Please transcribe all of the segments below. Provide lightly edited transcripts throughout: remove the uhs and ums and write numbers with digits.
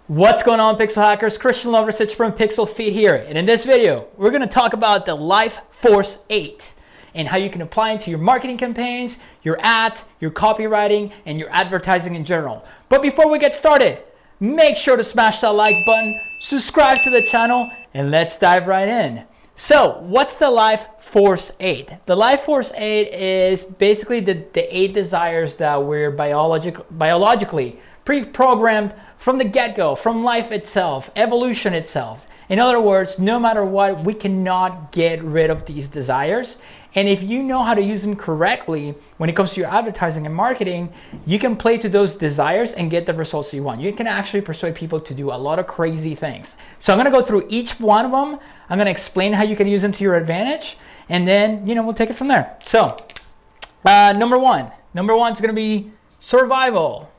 What's going on, Pixel Hackers? Christian Lovrecich from PixlFeed here. And in this video, we're going to talk about the Life Force 8 and how you can apply it to your marketing campaigns, your ads, your copywriting, and your advertising in general. But before we get started, make sure to smash that like button, subscribe to the channel, and let's dive right in. So what's the Life Force 8? The Life Force 8 is basically the 8 desires that we're biologically pre-programmed from the get-go, from life itself, evolution itself. In other words, no matter what, we cannot get rid of these desires. And if you know how to use them correctly when it comes to your advertising and marketing, you can play to those desires and get the results you want. You can actually persuade people to do a lot of crazy things. So I'm gonna go through each one of them. I'm gonna explain how you can use them to your advantage, and then we'll take it from there. So number one is gonna be survival.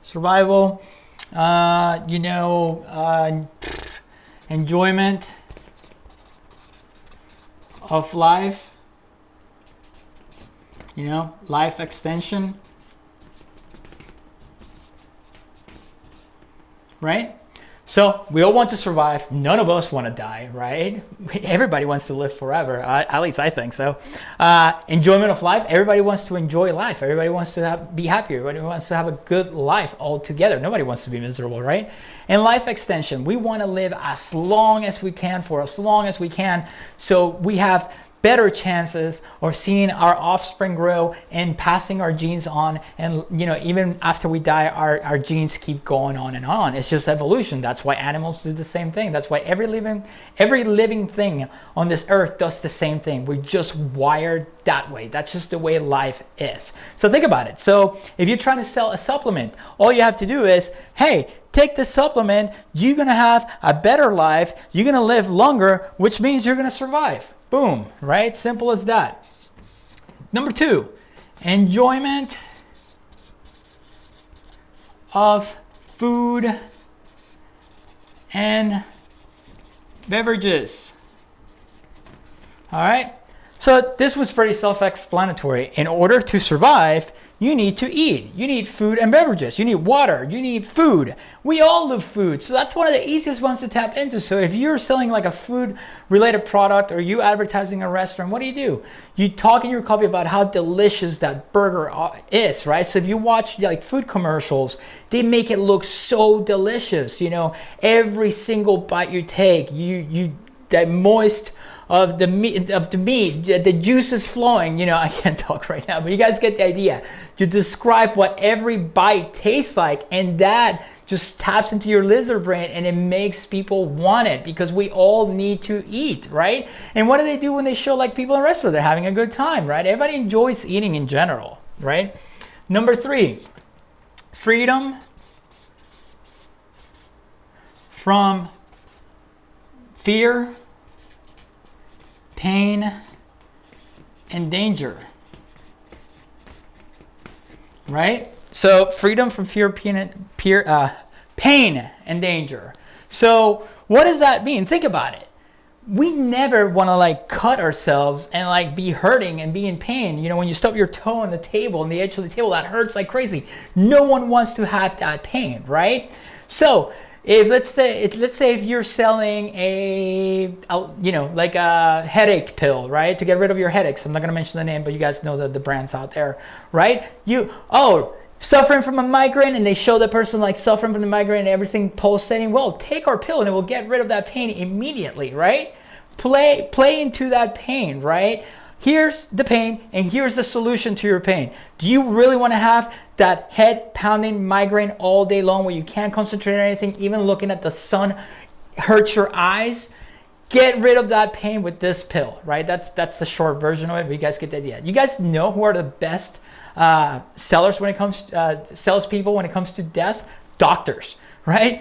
Survival, enjoyment of life, life extension, right? So we all want to survive. None of us want to die, right? Everybody wants to live forever. At least I think so. Enjoyment of life. Everybody wants to enjoy life. Everybody wants to be happy. Everybody wants to have a good life altogether. Nobody wants to be miserable, right? And life extension. We want to live as long as we can, for as long as we can, so we have better chances of seeing our offspring grow and passing our genes on, and even after we die, our genes keep going on and on. It's just evolution. That's why animals do the same thing. That's why every living thing on this earth does the same thing. We're just wired that way. That's just the way life is. So think about it. So if you're trying to sell a supplement, all you have to do is, hey, take this supplement, you're gonna have a better life, you're gonna live longer, which means you're gonna survive. Boom, right? Simple as that. Number 2, enjoyment of food and beverages. All right. So this was pretty self-explanatory. In order to survive, you need to eat. You need food and beverages. You need water. You need food. We all love food. So that's one of the easiest ones to tap into. So if you're selling like a food-related product, or you advertising a restaurant, what do? You talk in your copy about how delicious that burger is, right? So if you watch like food commercials, they make it look so delicious. Every single bite you take, that moist of the meat, the juice is flowing. I can't talk right now, but you guys get the idea. To describe what every bite tastes like, and that just taps into your lizard brain, and it makes people want it, because we all need to eat, right? And what do they do when they show like people in a restaurant? They're having a good time, right? Everybody enjoys eating in general, right? Number 3, freedom from fear, pain, and danger, right? So freedom from fear, pain, and danger. So what does that mean? Think about it. We never want to like cut ourselves and like be hurting and be in pain. When you stub your toe on the table, on the edge of the table, that hurts like crazy. No one wants to have that pain, right? So if let's say if you're selling like a headache pill, right, to get rid of your headaches. I'm not gonna mention the name, but you guys know the brands out there, right? Suffering from a migraine, and they show the person like suffering from the migraine and everything pulsating. Well, take our pill and it will get rid of that pain immediately, right? Play into that pain, right? Here's the pain, and here's the solution to your pain. Do you really want to have that head-pounding migraine all day long where you can't concentrate on anything, even looking at the sun hurts your eyes? Get rid of that pain with this pill, right? That's the short version of it, but you guys get the idea. You guys know who are the best sellers when it comes salespeople when it comes to death? Doctors, right?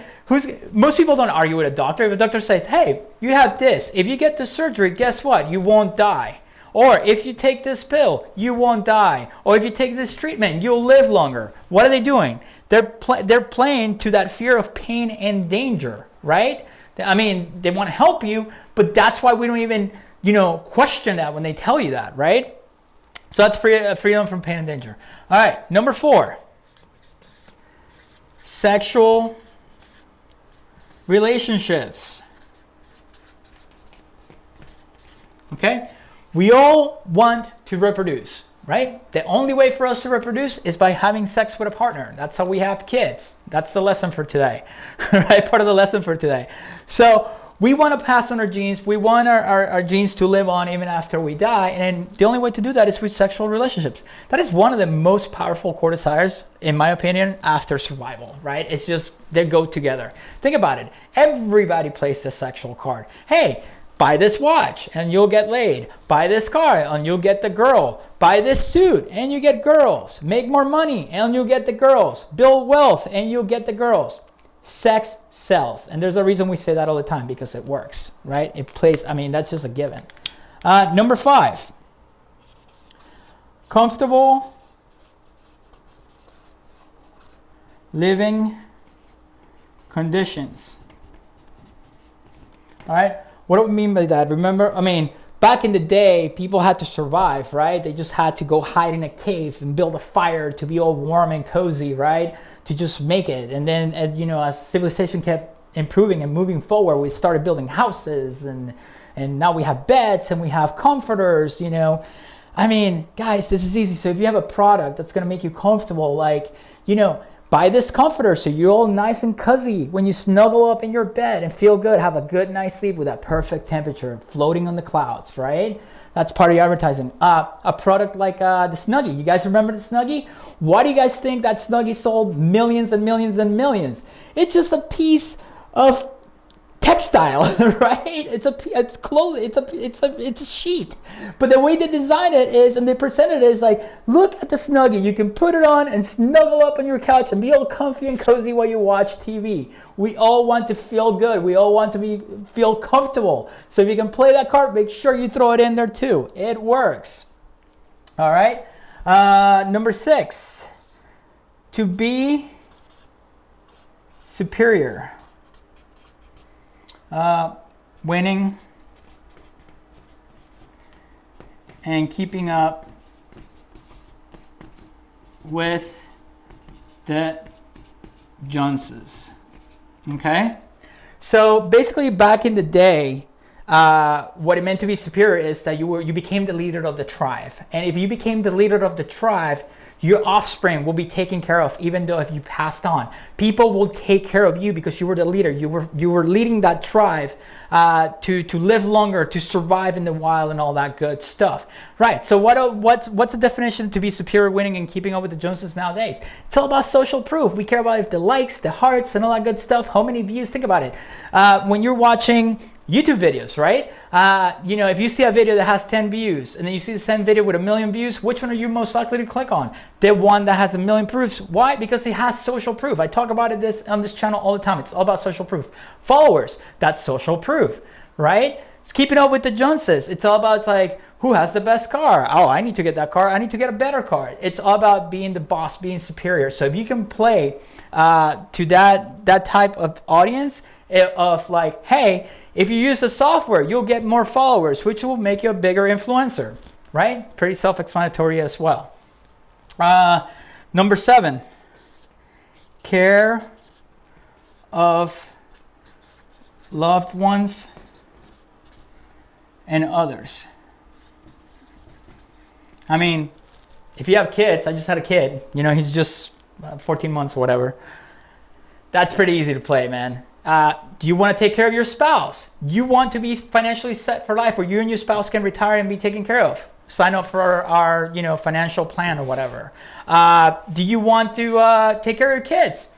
Most people don't argue with a doctor. If a doctor says, hey, you have this, if you get the surgery, guess what? You won't die. Or if you take this pill, you won't die. Or if you take this treatment, you'll live longer. What are they doing? They're playing to that fear of pain and danger, right? I mean, they want to help you, but that's why we don't even, question that when they tell you that, right? So that's freedom from pain and danger. All right, number 4. sexual relationships. Okay? We all want to reproduce, right? The only way for us to reproduce is by having sex with a partner. That's how we have kids. That's the lesson for today, right? Part of the lesson for today. So we want to pass on our genes. We want our genes to live on even after we die. And the only way to do that is with sexual relationships. That is one of the most powerful core desires, in my opinion, after survival, right? It's just, they go together. Think about it. Everybody plays the sexual card. Hey, buy this watch and you'll get laid. Buy this car and you'll get the girl. Buy this suit and you get girls. Make more money and you'll get the girls. Build wealth and you'll get the girls. Sex sells. And there's a reason we say that all the time, because it works, right? It plays, I mean, that's just a given. Number 5, comfortable living conditions. All right. What do we mean by that? Remember, I mean, back in the day, people had to survive, right? They just had to go hide in a cave and build a fire to be all warm and cozy, right? To just make it. And then, you know, as civilization kept improving and moving forward, we started building houses, and now we have beds and we have comforters, you know. I mean, guys, this is easy. So if you have a product that's going to make you comfortable, like, you know, buy this comforter so you're all nice and cozy when you snuggle up in your bed and feel good. Have a good night's sleep with that perfect temperature, floating on the clouds, right? That's part of your advertising. A product like the Snuggie. You guys remember the Snuggie? Why do you guys think that Snuggie sold millions and millions and millions? It's just a piece of textile, right? It's clothes. It's a sheet. But the way they design it is, and they present it is like, look at the Snuggie. You can put it on and snuggle up on your couch and be all comfy and cozy while you watch TV. We all want to feel good. We all want to feel comfortable. So if you can play that card, make sure you throw it in there too. It works. All right. Number 6, to be superior. Winning and keeping up with the Joneses. Okay? So basically, back in the day, what it meant to be superior is that you became the leader of the tribe. And if you became the leader of the tribe, your offspring will be taken care of, even though if you passed on. People will take care of you because you were the leader. You were leading that tribe to live longer, to survive in the wild, and all that good stuff. Right. So what's the definition to be superior, winning, and keeping up with the Joneses nowadays? It's all about social proof. We care about if the likes, the hearts, and all that good stuff. How many views? Think about it. When you're watching YouTube videos, right? You know, if you see a video that has 10 views and then you see the same video with 1 million views, which one are you most likely to click on? The one that has 1 million proofs. Why? Because it has social proof. I talk about it on this channel all the time. It's all about social proof. Followers, that's social proof, right? It's keeping up with the Joneses. It's all about, it's like, who has the best car? Oh, I need to get that car. I need to get a better car. It's all about being the boss, being superior. So if you can play to that type of audience of like, hey, if you use the software, you'll get more followers, which will make you a bigger influencer, right? Pretty self-explanatory as well. Number 7, care of loved ones and others. I mean, if you have kids, I just had a kid, you know, he's just 14 months or whatever. That's pretty easy to play, man. Do you want to take care of your spouse? You want to be financially set for life where you and your spouse can retire and be taken care of. Sign up for our financial plan or whatever. Do you want to take care of your kids?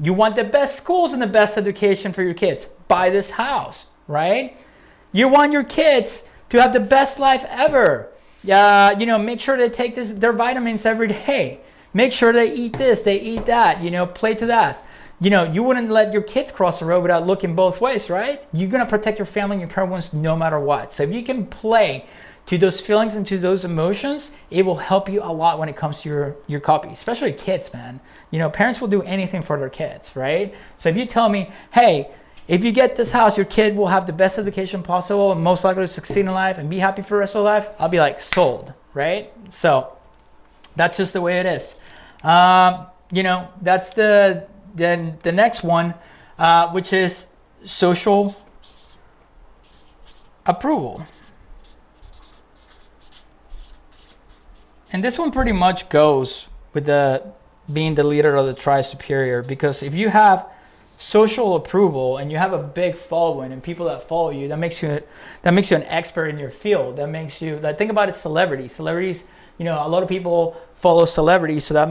You want the best schools and the best education for your kids. Buy this house, right? You want your kids to have the best life ever. Make sure they take their vitamins every day. Make sure they eat this, they eat that, play to that. You wouldn't let your kids cross the road without looking both ways, right? You're going to protect your family and your current ones no matter what. So if you can play to those feelings and to those emotions, it will help you a lot when it comes to your copy, especially kids, man. Parents will do anything for their kids, right? So if you tell me, hey, if you get this house, your kid will have the best education possible and most likely to succeed in life and be happy for the rest of life, I'll be like, sold, right? So that's just the way it is. That's then the next one, which is social approval. And this one pretty much goes with being the leader of the tribe superior, because if you have social approval and you have a big following and people that follow you, that makes you an expert in your field. That makes you, like, think about it, celebrities, you know, a lot of people follow celebrities, so that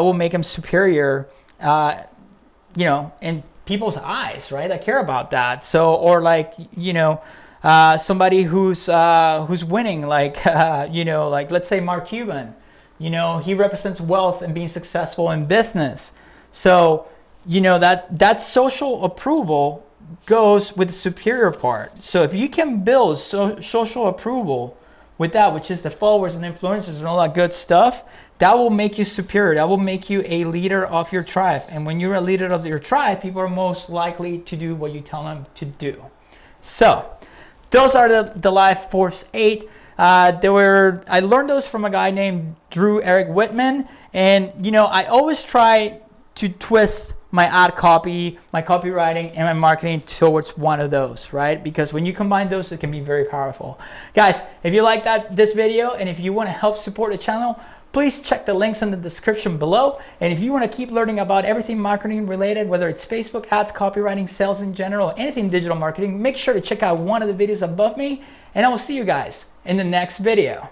will make them superior, you know, in people's eyes, right? That care about that. So, or like, you know, somebody who's winning, like, you know, like let's say Mark Cuban, you know, he represents wealth and being successful in business. So, you know, that social approval goes with the superior part. So if you can build social approval with that, which is the followers and influencers and all that good stuff, that will make you superior. That will make you a leader of your tribe. And when you're a leader of your tribe, people are most likely to do what you tell them to do. So those are the Life Force 8. I learned those from a guy named Drew Eric Whitman. And, you know, I always try to twist my ad copy, my copywriting, and my marketing towards one of those, right? Because when you combine those, it can be very powerful. Guys, if you like this video and if you want to help support the channel, please check the links in the description below. And if you want to keep learning about everything marketing related, whether it's Facebook ads, copywriting, sales in general, anything digital marketing, make sure to check out one of the videos above me, and I will see you guys in the next video.